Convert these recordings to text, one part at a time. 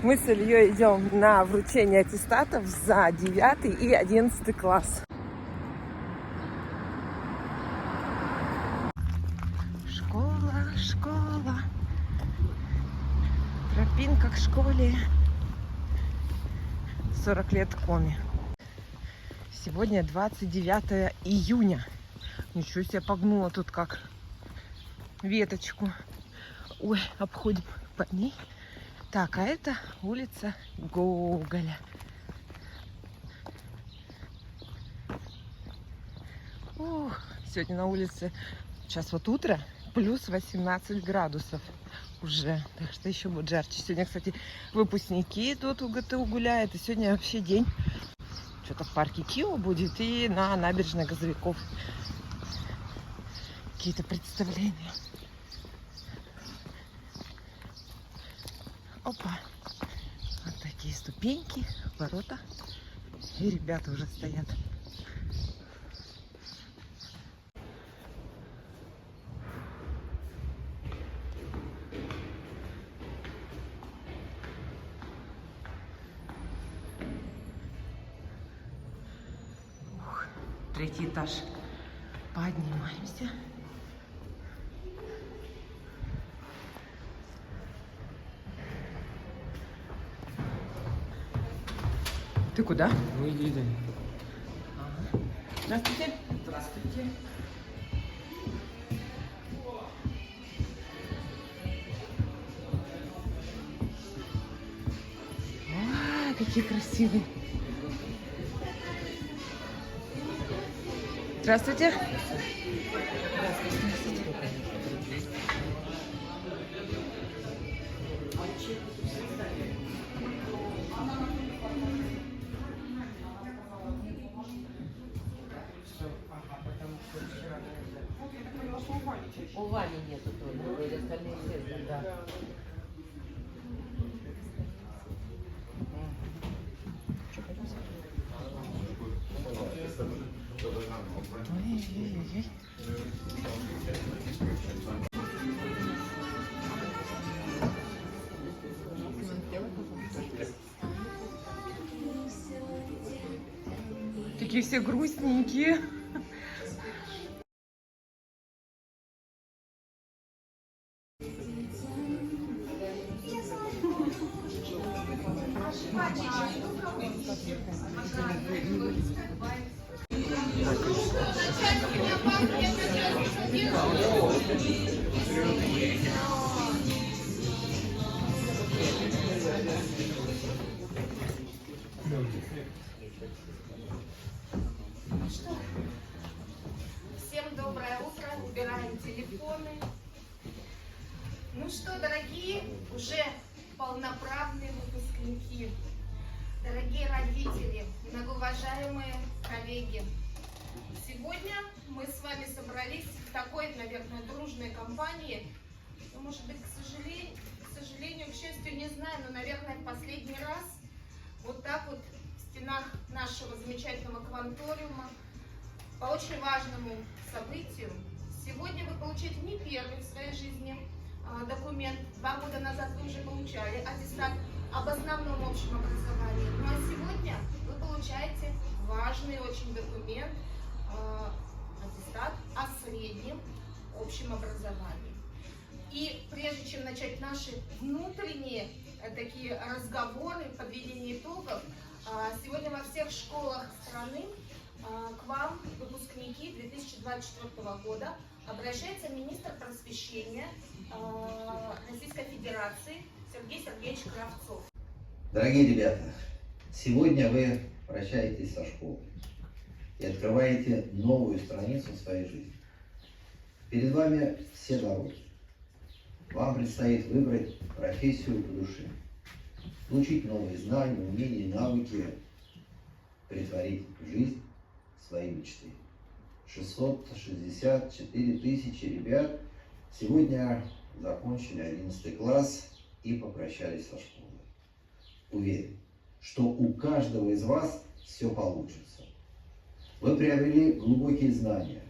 Мы с Ильей идем на вручение аттестатов за 9 и 11 класс. Школа, школа. Тропинка к школе. 40 лет коми. Сегодня 29 июня. Ничего себе, погнула тут как веточку. Ой, обходим по ней. Так, а это улица Гоголя. Ух, сегодня на улице, сейчас вот утро, плюс 18 градусов уже. Так что еще будет жарче. Сегодня, кстати, выпускники тут у ГТУ гуляют. И сегодня вообще день. Что-то в парке Кио будет и на набережной Газовиков. Какие-то представления. Опа. Вот такие ступеньки, ворота. И ребята уже стоят. Ух, 3-й этаж. Поднимаемся. Ты куда? Мы едем. Ага. Здравствуйте. Здравствуйте. Ой, какие красивые. Здравствуйте. У Вани нету тоже, или остальные все, да. Ой-ой-ой. Такие все грустненькие. Всем доброе утро, убираем телефоны. Ну что, дорогие, уже полноправные выпускники, дорогие родители, многоуважаемые коллеги, сегодня мы с вами собрались в такой, наверное, дружной компании, ну, может быть, к сожалению, к счастью, не знаю, но, наверное, в последний раз вот так вот в стенах нашего замечательного кванториума по очень важному событию. Сегодня вы получите не первый в своей жизни документ. 2 года назад вы уже получали аттестат об основном общем образовании. Ну а сегодня вы получаете важный очень документ, аттестат о среднем общем образовании. И прежде чем начать наши внутренние такие разговоры, подведение итогов, сегодня во всех школах страны к вам, выпускники 2024 года, обращается министр просвещения Российской Федерации Сергей Сергеевич Кравцов. Дорогие ребята, сегодня вы прощаетесь со школой и открываете новую страницу в своей жизни. Перед вами все дороги. Вам предстоит выбрать профессию по душе, получить новые знания, умения, навыки, претворить в жизнь свои мечты. 664 тысячи ребят сегодня закончили 11 класс и попрощались со школой. Уверен, что у каждого из вас все получится. Вы приобрели глубокие знания,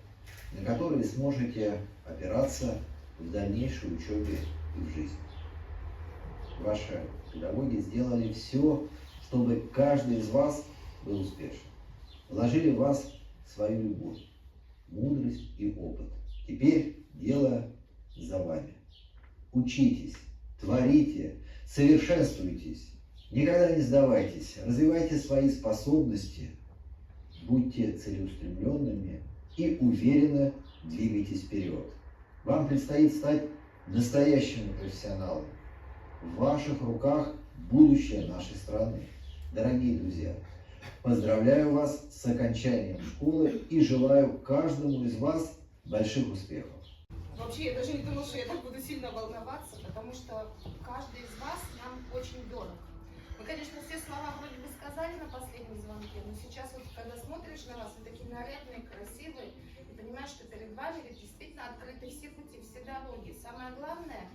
на которые сможете опираться в дальнейшей учебе и в жизни. Ваша педагоги сделали все, чтобы каждый из вас был успешен. Вложили в вас свою любовь, мудрость и опыт. Теперь дело за вами. Учитесь, творите, совершенствуйтесь, никогда не сдавайтесь, развивайте свои способности, будьте целеустремленными и уверенно двигайтесь вперед. Вам предстоит стать настоящим профессионалом. В ваших руках будущее нашей страны. Дорогие друзья, поздравляю вас с окончанием школы и желаю каждому из вас больших успехов. Вообще, я даже не думала, что я так буду сильно волноваться, потому что каждый из вас нам очень дорог. Вы, конечно, все слова вроде бы сказали на последнем звонке, но сейчас вот, когда смотришь на вас, вы такие нарядные, красивые, и понимаешь, что перед вами ведь действительно открыты все пути, все дороги. Самое главное,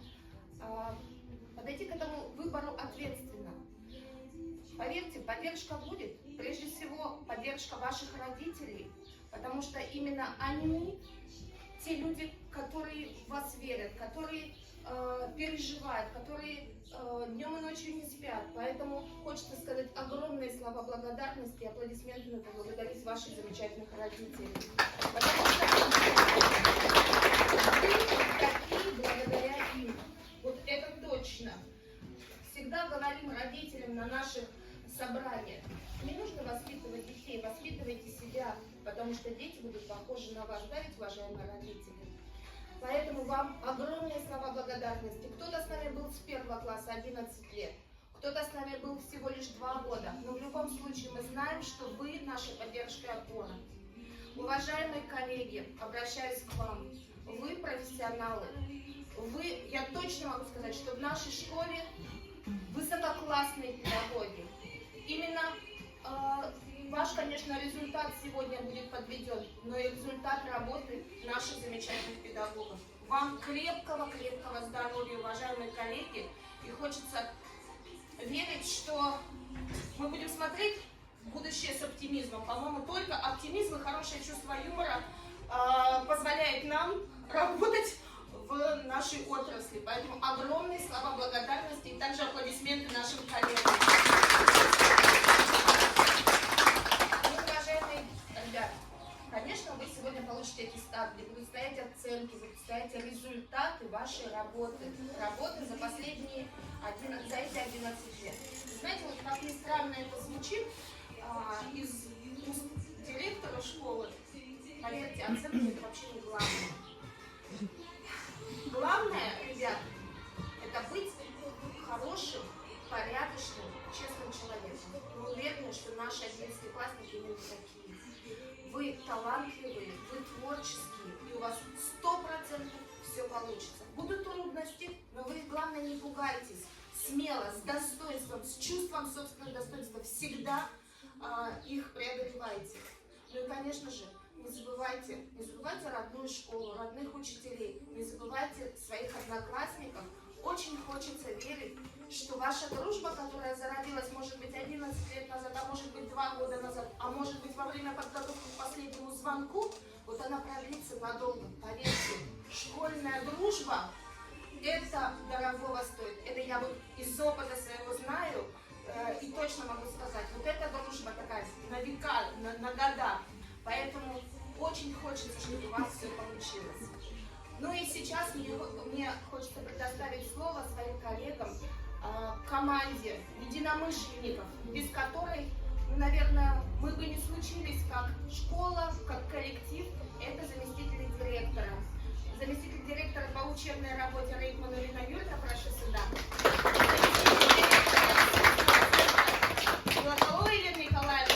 подойти к этому выбору ответственно. Поверьте, поддержка будет. Прежде всего, поддержка ваших родителей, потому что именно они те люди, которые в вас верят, которые переживают, которые днем и ночью не спят. Поэтому хочется сказать огромные слова благодарности и аплодисментами поблагодарить ваших замечательных родителей. Потому что вы такие благодаря им. Вот это точно. Всегда говорим родителям на наших собраниях: не нужно воспитывать детей, воспитывайте себя, потому что дети будут похожи на вас, да, ведь, уважаемые родители? Поэтому вам огромные слова благодарности. Кто-то с нами был с 1 класса 11 лет, кто-то с нами был всего лишь 2 года. Но в любом случае мы знаем, что вы наша поддержка и опора. Уважаемые коллеги, обращаюсь к вам. Вы профессионалы. Вы, я точно могу сказать, что в нашей школе высококлассные педагоги. Именно ваш, конечно, результат сегодня будет подведен, но и результат работы наших замечательных педагогов. Вам крепкого-крепкого здоровья, уважаемые коллеги, и хочется верить, что мы будем смотреть в будущее с оптимизмом. По-моему, только оптимизм и хорошее чувство юмора позволяет нам работать в нашей отрасли. Поэтому огромные слова благодарности и также аплодисменты нашим коллегам. Уважаемые ребята, конечно, вы сегодня получите аттестат, где будут стоять оценки, будут стоять результаты вашей работы. Работы за последние за эти 11 лет. Знаете, вот как ни странно это звучит, из уст директора школы, поверьте, оценки это вообще не главное. Главное, ребята, это быть хорошим, порядочным, честным человеком. Мы уверены, что наши 11-классники именно такие. Вы талантливые, вы творческие, и у вас 100% все получится. Будут трудности, но вы, главное, не пугайтесь. Смело, с достоинством, с чувством собственного достоинства всегда их преодолевайте. Ну и, конечно же, не забывайте родную школу, родных учителей, не забывайте своих одноклассников. Очень хочется верить, что ваша дружба, которая зародилась, может быть, 11 лет назад, а может быть, 2 года назад, а может быть, во время подготовки к последнему звонку, вот она продлится надолго. Поверьте, школьная дружба, это дорогого стоит. Это я вот из опыта своего знаю и точно могу сказать. Вот эта дружба такая на века, на года. Поэтому очень хочется, чтобы у вас все получилось. Ну и сейчас мне хочется предоставить слово своим коллегам, команде единомышленников, без которой, наверное, мы бы не случились как школа, как коллектив. Это заместители директора. Заместитель директора по учебной работе Рейкман Ирина Юрьевна, прошу сюда. Золотовой Елена Николаевна.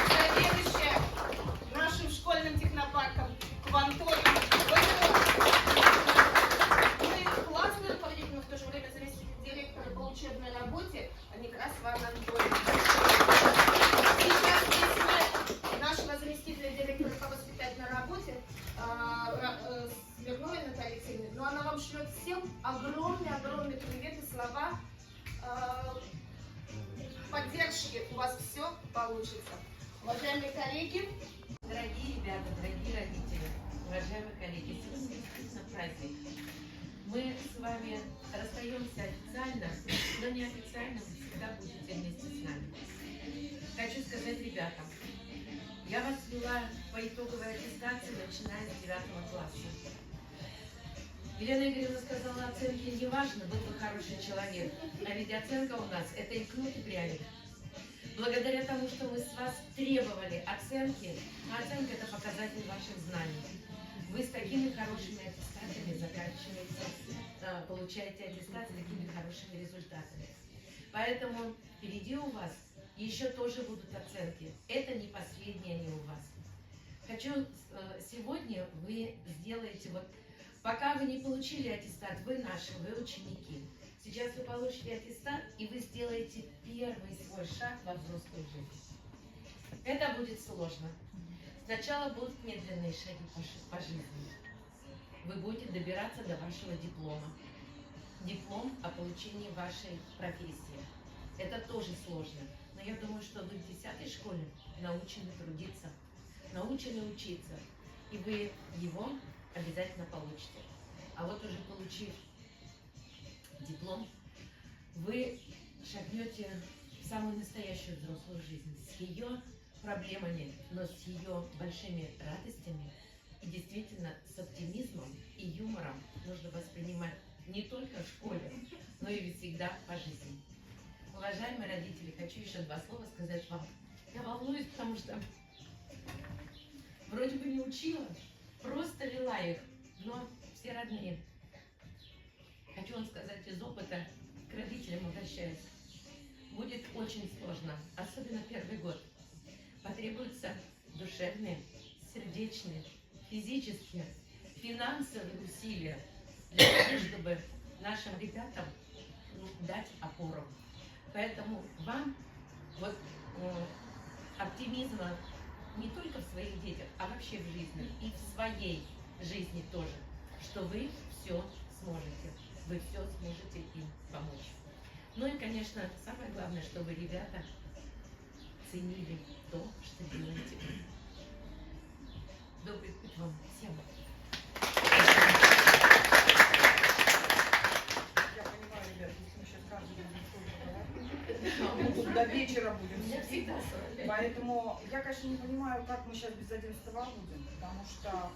Заведующая нашим школьным технопарком Квантор. Ну и классный руководитель, но в то же время заместитель директора по учебной работе Некрасова Анна Анатольевна. Сейчас здесь нашего заместителя директора по воспитательной работе Смирновой Натальи Сергеевны. Но она вам шлет всем огромный привет и слова поддержки. У вас все получится. Уважаемые коллеги, Дорогие ребята, дорогие родители, уважаемые коллеги, сегодня действительно праздник. Мы с вами расстаемся официально, но неофициально вы всегда будете вместе с нами. Хочу сказать ребятам, я вас вела по итоговой аттестации, начиная с 9 класса. Елена Игоревна сказала, оценки не важно, был бы хороший человек. А ведь оценка у нас это и кнут, и пряник. Благодаря тому, что мы с вас требовали оценки, а оценка это показатель ваших знаний. Вы с такими хорошими аттестатами заканчиваете, получаете аттестат с такими хорошими результатами. Поэтому впереди у вас еще тоже будут оценки. Это не последние они у вас. Хочу, сегодня вы сделаете, вот пока вы не получили аттестат, вы наши, вы ученики. Сейчас вы получите аттестат, и вы сделаете первый свой шаг во взрослую жизнь. Это будет сложно. Сначала будут медленные шаги по жизни. Вы будете добираться до вашего диплома. Диплом о получении вашей профессии. Это тоже сложно. Но я думаю, что вы в 10 школе научены трудиться, научены учиться. И вы его обязательно получите. А вот уже получив диплом, вы шагнете в самую настоящую взрослую жизнь с ее проблемами, но с ее большими радостями и действительно с оптимизмом и юмором нужно воспринимать не только в школе, но и всегда по жизни. Уважаемые родители, хочу еще 2 слова сказать вам. Я волнуюсь, потому что вроде бы не учила, просто вела их, но все родные. Хочу вам сказать из опыта, к родителям обращаюсь. Будет очень сложно, особенно первый год. Потребуются душевные, сердечные, физические, финансовые усилия для того, чтобы нашим ребятам дать опору. Поэтому вам вот оптимизма не только в своих детях, а вообще в жизни и в своей жизни тоже, что вы все сможете, вы все сможете им помочь. Ну и, конечно, самое главное, чтобы ребята ценили то, что делаете вы. Добрый путь вам всем. Я понимаю, ребят, если мы сейчас каждый день разговаривать, до вечера будем Я сидеть. всегда с вами. Поэтому я, конечно, не понимаю, как мы сейчас без 11 будем, потому что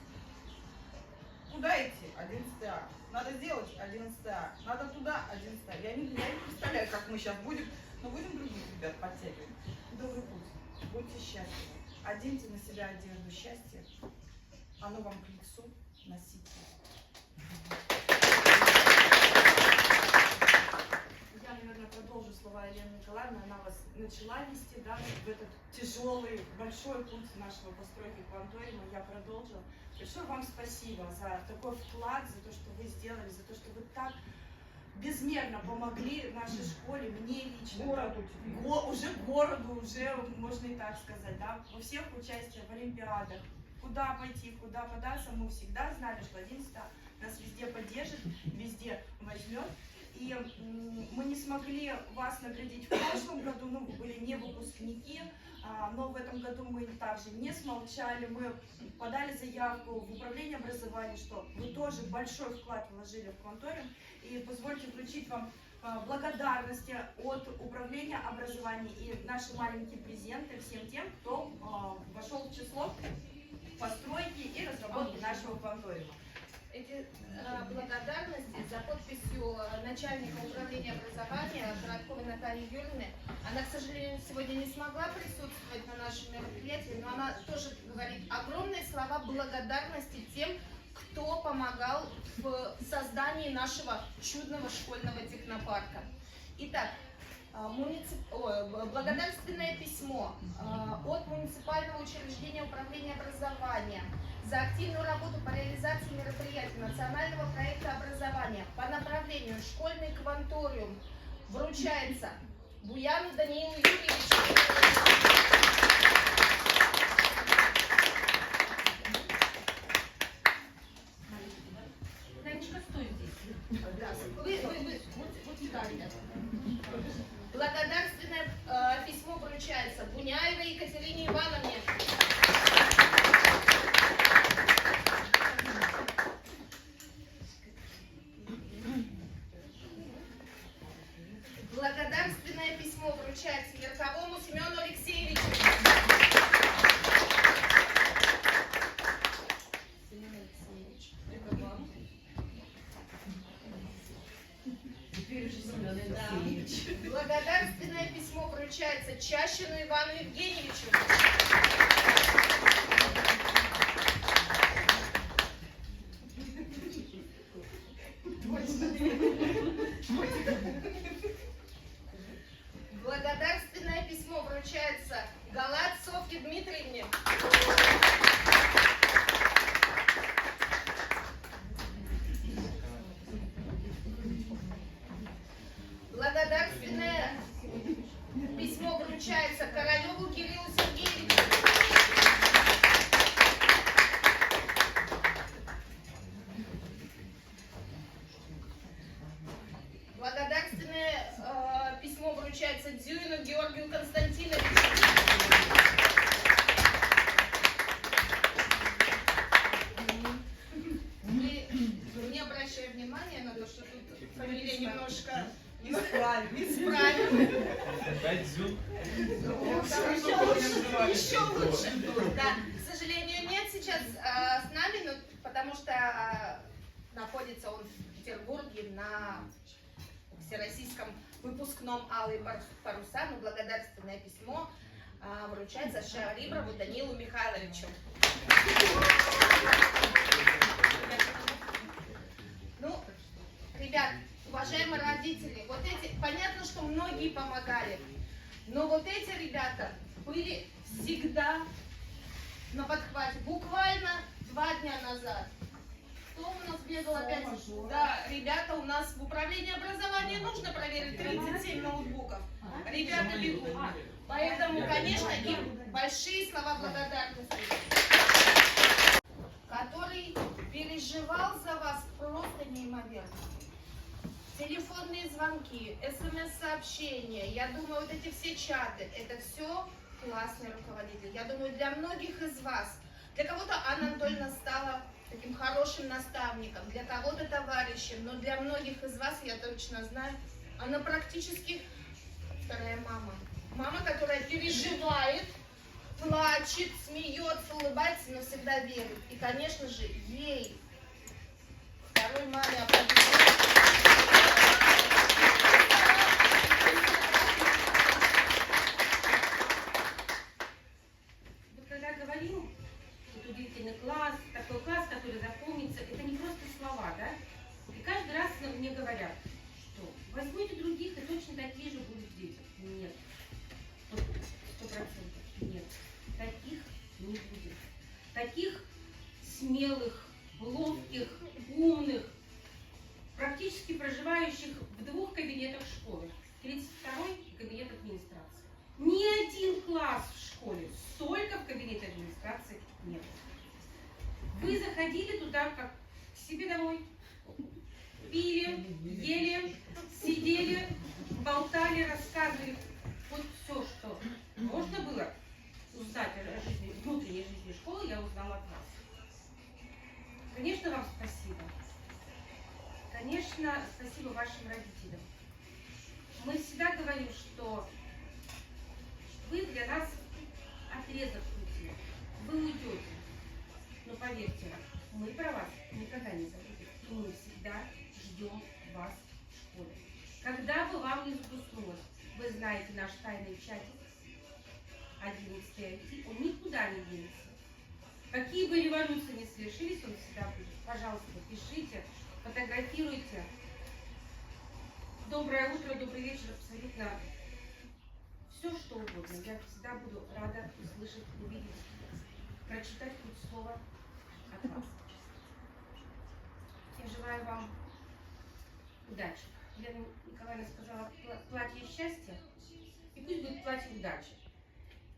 куда идти? 11 А. Надо сделать 11 А. Надо туда 11 А. Я не представляю, как мы сейчас будем, но будем других ребят подтягивать. Добрый путь. Будьте счастливы. Оденьте на себя одежду счастья. Оно вам к лицу. Носите. Я, наверное, продолжу слова Елены Николаевны. Она вас начала вести, да, в этот тяжелый, большой путь нашего постройки кванториума. Я продолжила. Большое вам спасибо за такой вклад, за то, что вы сделали, за то, что вы так безмерно помогли нашей школе, мне лично. Городу Уже городу, уже можно и так сказать, да, во всех участиях в олимпиадах. Куда пойти, куда податься, мы всегда знали, что 11 нас везде поддержит, везде возьмет. И мы не смогли вас наградить в прошлом году, ну, вы были не выпускники, но в этом году мы также не смолчали, мы подали заявку в управление образования, что вы тоже большой вклад вложили в кванториум. И позвольте вручить вам благодарности от управления образования и наши маленькие презенты всем тем, кто вошел в число постройки и разработки нашего кванториума. Эти благодарности за подписью начальника управления образования Коротковой Натальи Юрьевны. Она, к сожалению, сегодня не смогла присутствовать на нашем мероприятии, но она тоже говорит огромные слова благодарности тем, кто помогал в создании нашего чудного школьного технопарка. Итак, благодарственное письмо от муниципального учреждения управления образования за активную работу по реализации мероприятий национального проекта образования по направлению школьный кванториум вручается Буяну Даниилу Юрьевичу. Танечка, стой здесь. Вот сюда, ребята. Благодарственное письмо вручается Буняевой Екатерине Ивановне. письмо вручается Ярковому Семену Алексеевичу. Семен Алексеевич, это вам. Теперь уже Семен Алексеевич. Благодарственное письмо вручается Чащину Ивану Евгеньевичу. Благодарственное письмо вручается Галат Софье Дмитриевне. Благодарственное письмо вручается Королеву Кириллу Сергеевичу. Благодарственное письмо вручается Дзюину Георгию Константиновичу. И не обращая внимания на то, что тут фамилия немножко исправим. Еще лучше. Да. К сожалению, нет сейчас с нами, но потому что находится он в Петербурге на всероссийском выпускном «Алые паруса», но благодарственное письмо вручается Шариброву Данилу Михайловичу. Ну, ребят, уважаемые родители, вот эти, понятно, что многие помогали, но вот эти ребята были всегда на подхвате. Буквально 2 дня назад. Кто у нас бегал опять? Да, ребята, у нас в управлении образования нужно проверить 37 ноутбуков. Ребята бегут. Поэтому, конечно, им большие слова благодарности. Который переживал за вас просто неимоверно. Телефонные звонки, смс-сообщения, я думаю, вот эти все чаты, это все классные руководители. Я думаю, для многих из вас, для кого-то Анна Анатольевна стала таким хорошим наставником, для кого-то товарищем, но для многих из вас, я точно знаю, она практически вторая мама. Мама, которая переживает, плачет, смеется, улыбается, но всегда верит. И, конечно же, ей, второй маме, аплодисменты. Вот когда говорим, вот удивительный класс, такой класс, который запомнится, это не просто слова, да? И каждый раз мне говорят, что возьмите других, и точно такие же будут дети. Нет. Вот 100% нет. Таких не будет. Таких смелых, ловких, умных, практически проживающих в 2 кабинетах школы. 32-й и кабинет администрации. Ни один класс в школе столько в кабинете администрации нет. Вы заходили туда как к себе домой, пили, ели, сидели, болтали, рассказывали. Вот все, что можно было узнать о жизни, внутренней жизни школы, я узнала от вас. Конечно, вам спасибо. Конечно, спасибо вашим родителям. Мы всегда говорим, что вы для нас отрезок пути. Вы уйдете. Но поверьте, мы про вас никогда не забудем. И мы всегда ждем вас в школе. Когда бы вам не взгрустнулось, вы знаете наш тайный чатик 11 IT, он никуда не денется. Какие бы революции ни совершились, он всегда будет. Пожалуйста, пишите, фотографируйте. Доброе утро, добрый вечер, абсолютно все, что угодно. Я всегда буду рада услышать, увидеть, прочитать хоть слово от вас. Я желаю вам удачи. Елена Николаевна сказала, платье счастья, и пусть будет платье удачи.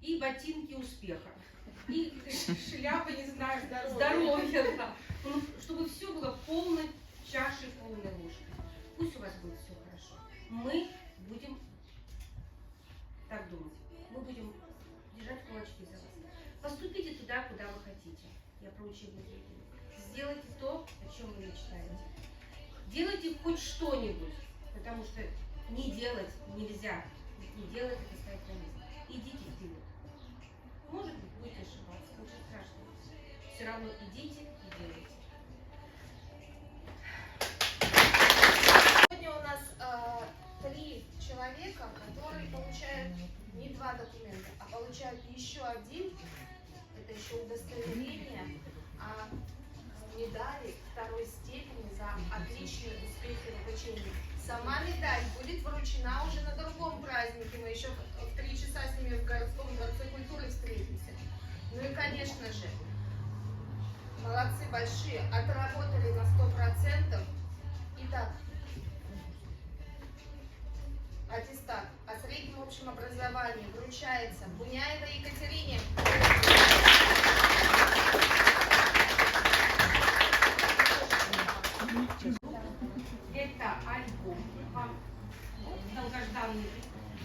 И ботинки успеха. И шляпа, не знаю, здоровья. Да. Ну, чтобы все было полной чашей, полной ложкой. Пусть у вас будет все хорошо. Мы будем так думать. Мы будем держать кулачки за вас. Поступите туда, куда вы хотите. Я про учебное заведение. Сделайте то, о чем вы мечтаете. Делайте хоть что-нибудь, потому что не делать нельзя. не делает это стоять на месте. Идите вперед. Может быть, будете ошибаться, ничего страшного. Все равно идите и делайте. Сегодня у нас 3 человека, которые получают не 2 документа, а получают еще один. Это еще удостоверение о медали 2-й степени за отличные успехи в обучении. Сама медаль будет вручена уже на другом празднике. Мы еще в 3 часа с ними в городском дворце культуры встретимся. Ну и, конечно же, молодцы большие, отработали на 100%. Итак, аттестат о среднем общем образовании вручается Буняевой Екатерине. Это альбом вам долгожданный.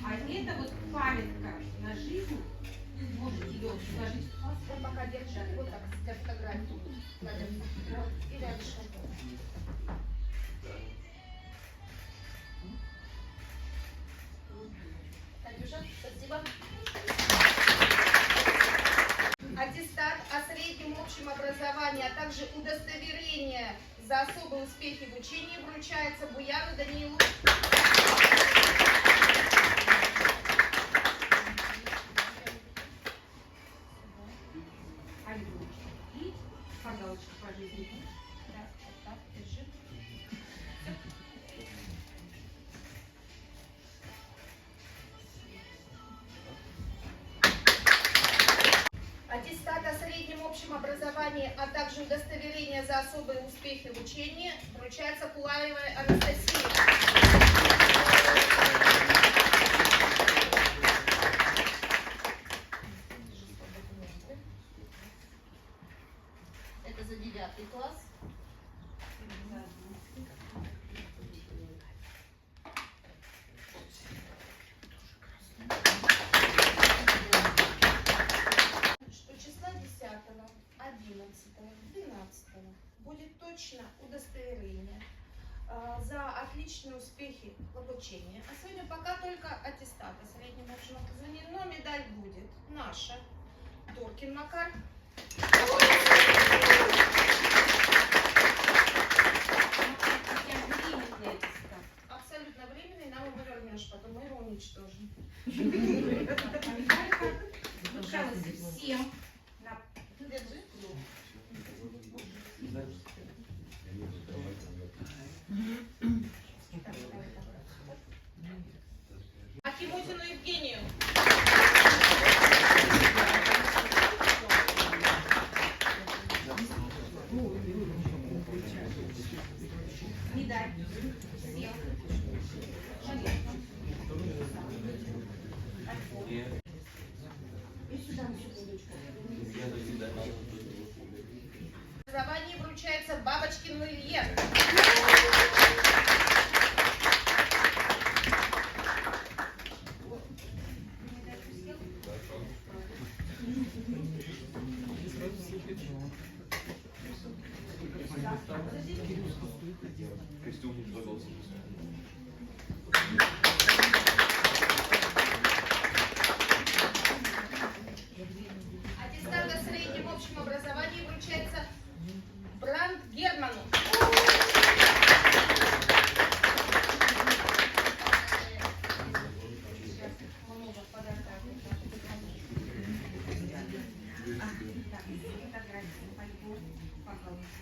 А это вот памятка на жизнь. Можете ее сложить в класс. Он пока держит вот так, для фотографии. Вот, и рядышком. Катюша, спасибо. Аттестат о среднем общем образовании, а также удостоверение за особые успехи в учении вручается Буяну Даниилу. Альбом. И подарочек по жизни. Да, вот так, держи. Аттестат о среднем общем образовании, а также удостоверение за особые успехи в учении вручается Кулаевой Анастасии. Это за 9 класс. Что числа 10, 11, 12 будет точно удостоверение за отличные успехи в обучении. А сегодня пока только аттестат о среднем общем образовании, но медаль будет наша. Торкин Макар. Абсолютно временный, нам его вернешь, потом мы его уничтожим. Вручалось всем на Держи. Акимутину Евгению. медаль. Всем. Образование вручается Бабочкину Илье. Костюм не продался. Аттестат о среднем общем образовании вручается Бранд Герману. Много подарков. Так, фотографии, альбом, пожалуйста.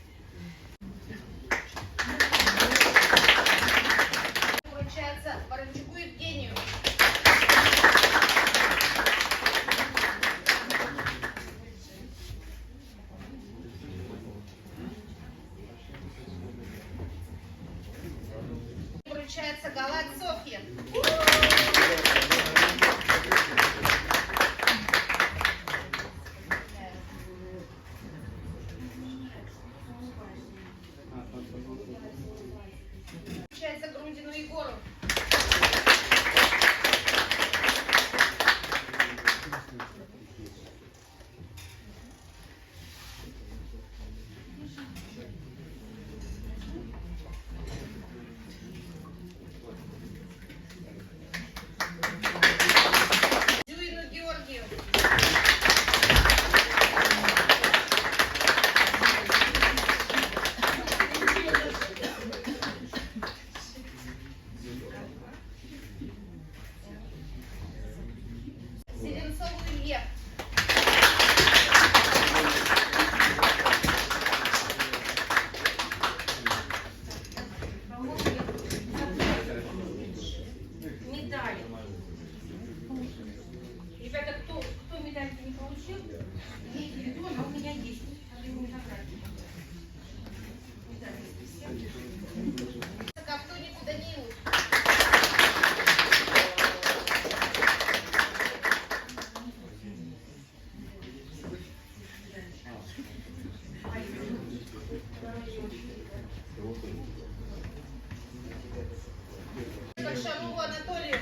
медали. Ребята, кто медальки не получил, имейте в виду, она у меня есть. Надо его забрать. Как кто никуда не идут. Большому Анатолию.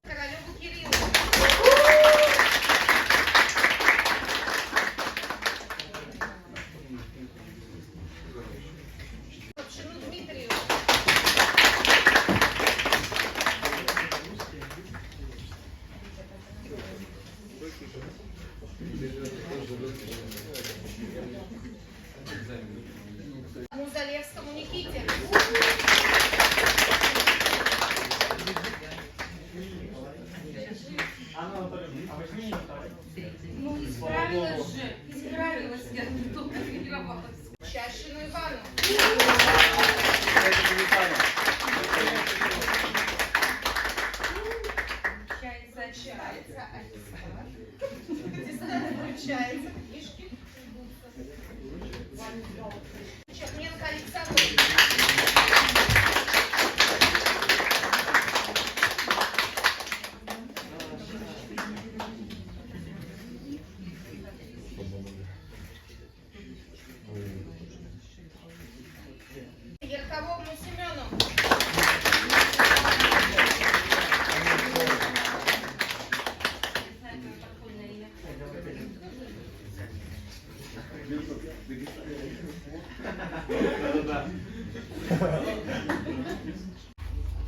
Королеву Кириллу. Копчину Дмитрию. Музалевскому Никите. Ну, исправилась же. Исправилась. Я тут тренировалась. Чащину Ивану. Включается Александр. Включается. Книжки. Черненко Александр. Верховому Семену.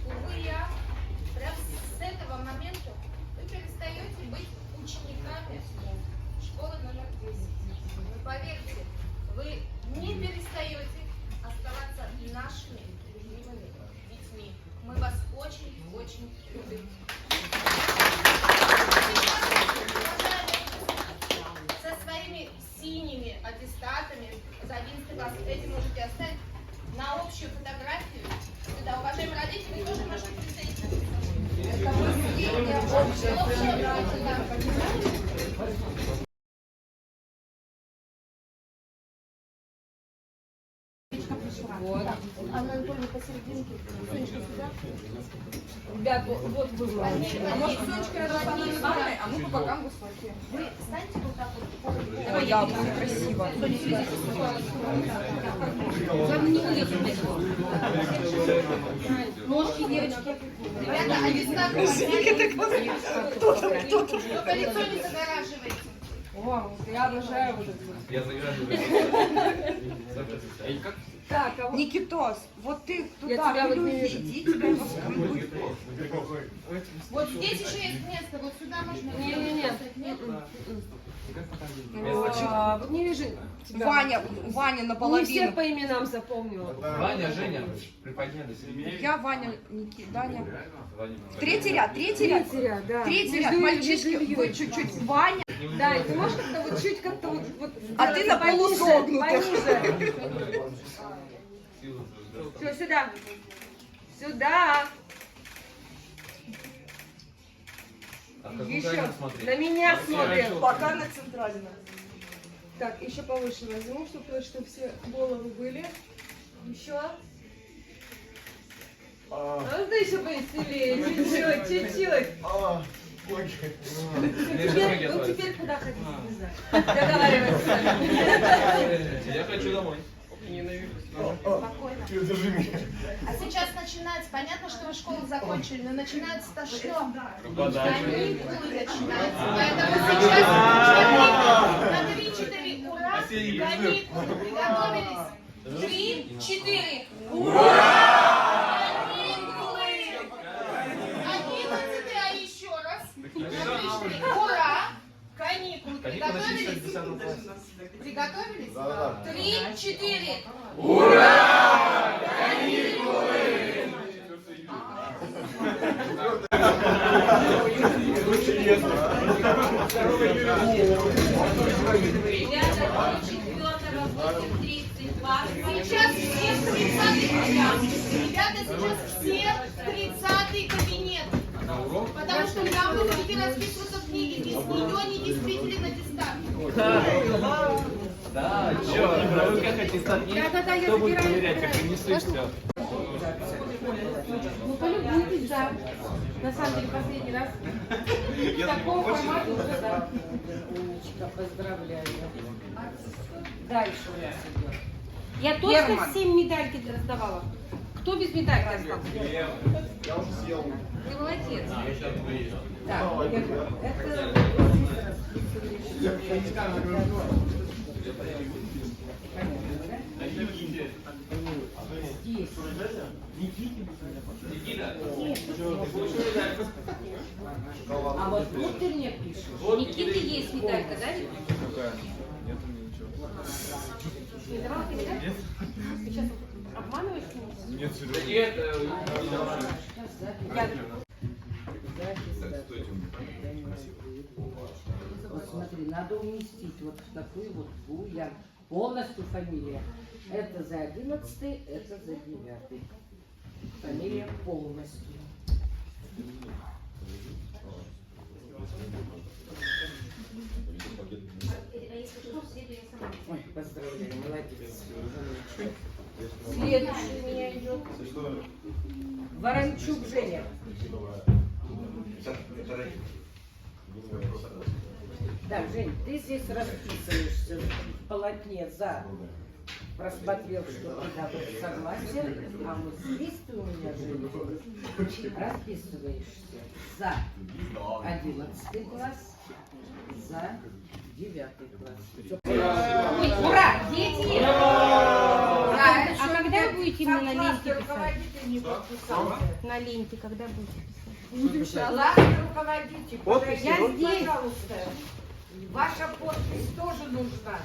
Увы, я прям с этого момента вы перестаете быть учениками школы номер 10. Но поверьте, вы не перестаете оставаться нашими любимыми детьми. Мы вас очень-очень любим. Со своими синими аттестатами за 11 класс эти можете оставить на общую фотографию. Сюда, уважаемые родители, вы тоже можете присоединиться. Это последняя общая фотография. Вот. Анна Анатольевна посерединке. Сонечка сюда. Ребят, вот вы молодцы. А может, Сонечка рядом с вами, а мы по бокам высокие. Вы станьте вот так вот. Давай, я буду красиво. Главное, не вылезать. Ножки, девочки. Ребята, одинаково. Только лицо не загораживайте. О, я обожаю вот это вот. Я заграживаю. Так, а вот... Никитос, вот ты туда, тебя в вот иллюзии, вижу. иди, тебя воскребут. Вот здесь еще есть место, вот сюда можно. Не-не-не. Нет? Вот не лежит. Ваня Не всех наполовину. по именам запомнила. Ваня, Женя, приподняли себе. Я Ваня, Даня. Ваня. Третий ряд, третий ряд. Да. Третий ряд, Между мальчишки, Ильей. вы чуть-чуть. Ваня, Да, и ты можешь как-то вот чуть как-то вот а ты на полусогнутых. пониже. Все, сюда. Сюда. Еще. На меня смотрим. Пока на центральном. Так, еще повыше возьму, чтобы все головы были. Еще. А ну еще повеселее. Чуть-чуть. Теперь куда хотите бежать? Договаривайся. Я хочу домой. Спокойно. А сейчас начинается, понятно, что вы школу закончили, но начинается-то что? Каникулы начинаются. Поэтому сейчас на 3-4 ура, каникулы. Приготовились? 3-4. Ура! Каникулы! 11, а еще раз. На 3-4. Ура! Каникулы. Приготовились? Приготовились? 3-4. Ура! Каникулы! Сейчас все в 30-й кабинет. Ребята, сейчас все в 30-й кабинет. Потому что там вы будете расписываться в книге. Без нее не действительно аттестат. Да, чё, вы как аттестат нет? Да-да-да, я Кто будет забираю, проверять, как принесу все? Ну, полюбуйтесь, да. На самом деле, последний раз в таком формате уже, да. Умничка, поздравляю. Дальше у нас идет. Я точно Герман. всем медальки раздавала. Кто без медальки остался? Ты молодец. Так, это понятно, да? Здесь. А вот тут ты мне пишешь. У Никиты есть медалька, да, Вик? Не давала ты медальку? Ты сейчас обманываешь меня? Нет, Я... Вот смотри, надо уместить вот в такую вот Буян. Полностью фамилия. Это за 11-й, это за 9-й. Фамилия полностью. Ой, поздравляю, молодец. Следующий у меня идет. Ворончук Женя. Так, Жень, ты здесь расписываешься в полотне за просмотрел, что ты дал согласие, а вот здесь ты у меня, Женя, расписываешься за 11 класс, за 9 класс. Ой, ура! Дети! А когда будете мне на ленте писать? На ленте когда будете писать? Классный руководитель, Я здесь. пожалуйста. Ваша подпись тоже нужна.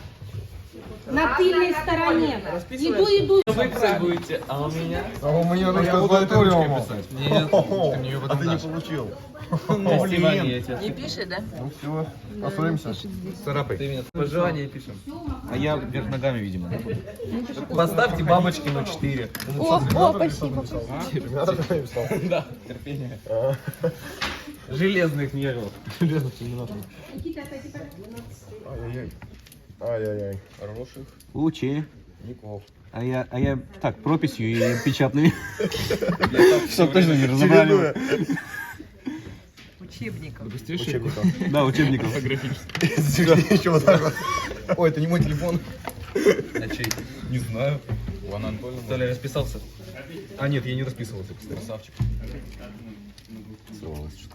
На тыльной стороне. Иду. выписать будете, а у меня? А у меня Я ручка буду золотой этой ручкой рюмок. писать. Нет, ты мне ее А потом ты не дашь. получил. Спасибо, я тебя. Не пишет, да? Ну все, поссоримся. Царапай. Ты меня пожелания пишем. А я вверх ногами, видимо. Поставьте бабочки на 4. О, спасибо. Терминатор ты написал. Да, терпение. Железных нервов. Железный терминатор. Никита, отойди, Ай-яй-яй. Ай-яй-яй. Хороших. Лучи. Ников. А я так, прописью и печатными. Чтоб точно не разобрали. Учебников. Учебников. Да, учебников. Еще вот так вот. Ой, это не мой телефон. А чей? Не знаю. Вон Анатольевна. Что ли, расписался? А нет, я не расписывался, кстати. Красавчик. Сволочь.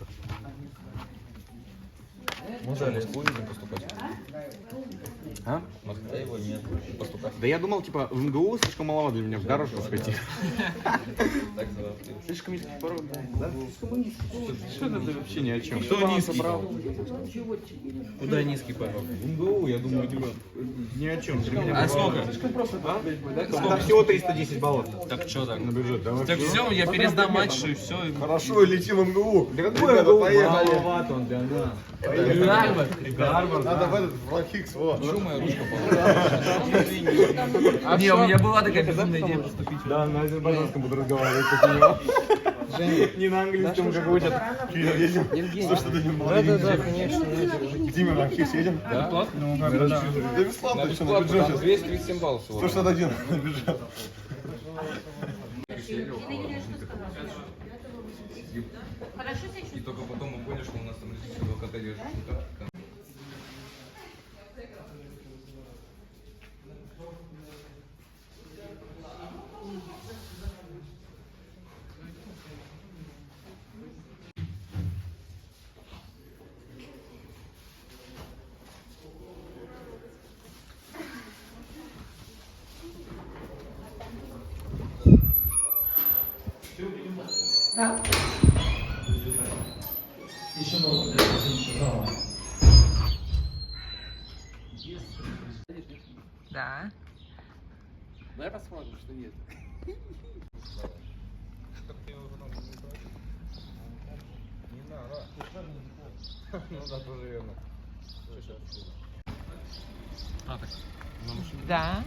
Мы же в школе будем поступать. А? А его нет. Поступать. Да я думал, типа, в МГУ слишком маловато для меня, в Гарвард сходить. Так, Слишком низкий порог, да? Что это вообще ни о чем? Кто низкий? Куда низкий порог? В МГУ, я думаю, типа, ни о чем. А сколько? Там всего 310 баллов. Так что так? На бюджет, да? Так все, я пересдам матч и все. Хорошо, летим в МГУ. Да какой Ребята, МГУ? поехали. Маловато он, да. Гарвард. Надо в этот, в Ланхикс, вот. Почему моя ручка попала? Не, у меня была такая безумная идея поступить. Да, на азербайджанском буду разговаривать после него. Не на английском, как учат. Кирилл, едем? Что ж ты не молодец? Да, конечно. Дима, в Ланхикс едем? Да? Ну, Да бесплатно, еще на бюджете. 237 баллов всего. 161 на бюджет. Хорошо себя чувствуешь? И только потом мы поняли, что у нас там лежит адвоката держит. Да. Давай посмотрим, что есть. Не надо. Ну да, тоже верно. А, так. Да.